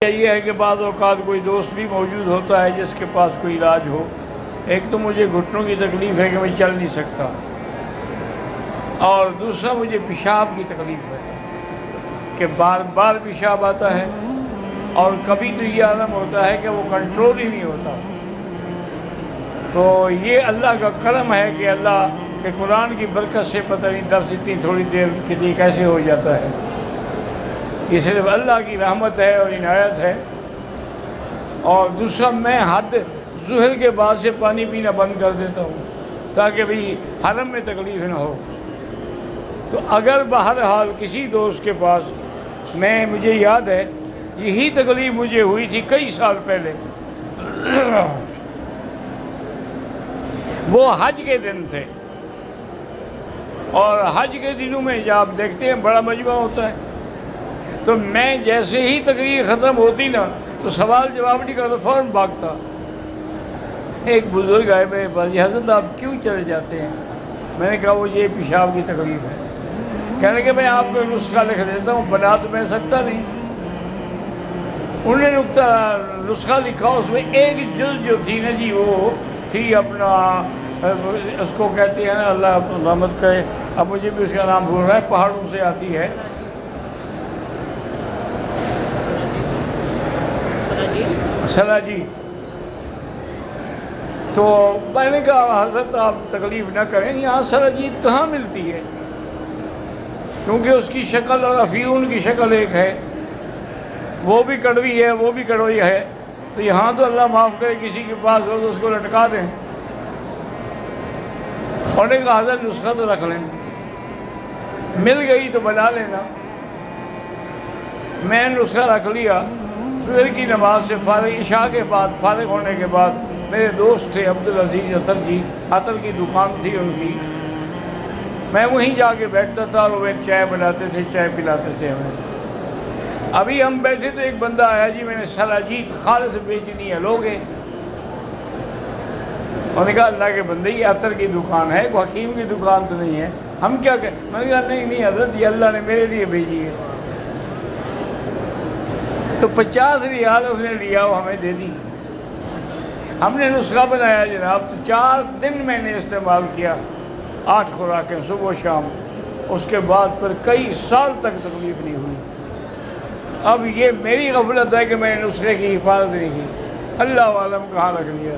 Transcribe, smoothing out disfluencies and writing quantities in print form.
یہ ہے کہ بعض اوقات کوئی دوست بھی موجود ہوتا ہے جس کے پاس کوئی علاج ہو. ایک تو مجھے گھٹنوں کی تکلیف ہے کہ میں چل نہیں سکتا، اور دوسرا مجھے پیشاب کی تکلیف ہے کہ بار بار پیشاب آتا ہے، اور کبھی تو یہ عالم ہوتا ہے کہ وہ کنٹرول ہی نہیں ہوتا. تو یہ اللہ کا کرم ہے کہ اللہ کے قرآن کی برکت سے پتہ نہیں درس اتنی تھوڑی دیر کے لیے کیسے ہو جاتا ہے. یہ صرف اللہ کی رحمت ہے اور عنایت ہے. اور دوسرا میں حد ظہر کے بعد سے پانی پینا بند کر دیتا ہوں تاکہ بھی حرم میں تکلیف نہ ہو. تو اگر بہرحال کسی دوست کے پاس مجھے یاد ہے یہی تکلیف مجھے ہوئی تھی کئی سال پہلے. وہ حج کے دن تھے، اور حج کے دنوں میں جب آپ دیکھتے ہیں بڑا مجمع ہوتا ہے، تو میں جیسے ہی تقریر ختم ہوتی نا تو سوال جواب نہیں کرتا، فوراً بھاگتا. ایک بزرگ آئے میرے پاس، حضرت آپ کیوں چلے جاتے ہیں؟ میں نے کہا وہ یہ پیشاب کی تکلیف ہے. کہنے کہ میں آپ کو نسخہ لکھ دیتا ہوں، بنا تو میں سکتا نہیں. انہوں نے نسخہ لکھا، اس میں ایک جز جو تھی نا جی وہ تھی اپنا اس کو کہتے ہیں نا، اللہ رحمت کرے، اب مجھے بھی اس کا نام بھول رہا ہے، پہاڑوں سے آتی ہے سلاجید. تو میں نے کہا حضرت آپ تکلیف نہ کریں، یہاں سلاجید کہاں ملتی ہے؟ کیونکہ اس کی شکل اور افیون کی شکل ایک ہے، وہ بھی کڑوی ہے وہ بھی کڑوی ہے. تو یہاں تو اللہ معاف کرے کسی کے پاس ہو تو اس کو لٹکا دیں. اور نے کہا حضرت نسخہ تو رکھ لیں، مل گئی تو بنا لینا. میں نے نسخہ رکھ لیا. ظہر کی نماز سے فارغ، عشاء کے بعد فارغ ہونے کے بعد میرے دوست تھے عبدالعزیز عطر جی، عطر کی دکان تھی ان کی، میں وہیں جا کے بیٹھتا تھا اور وہ چائے بناتے تھے، چائے پلاتے تھے ہمیں. ابھی ہم بیٹھے تو ایک بندہ آیا، جی میں نے سلاجید خالص بیچنی ہے، لوگے؟ انہوں نے کہا اللہ کے بندے یہ عطر کی دکان ہے، کوئی حکیم کی دکان تو نہیں ہے، ہم کیا کریں؟ میں نے کہا نہیں حضرت یہ اللہ نے میرے لیے بھیجی ہے. تو 50 ریال اس نے لیا، وہ ہمیں دے دی. ہم نے نسخہ بنایا جناب، تو 4 دن میں نے استعمال کیا، 8 خوراکیں صبح و شام. اس کے بعد پھر کئی سال تک تکلیف نہیں ہوئی. اب یہ میری غفلت ہے کہ میں نے نسخے کی حفاظت نہیں کی، اللہ عالم کہاں رکھ لیا.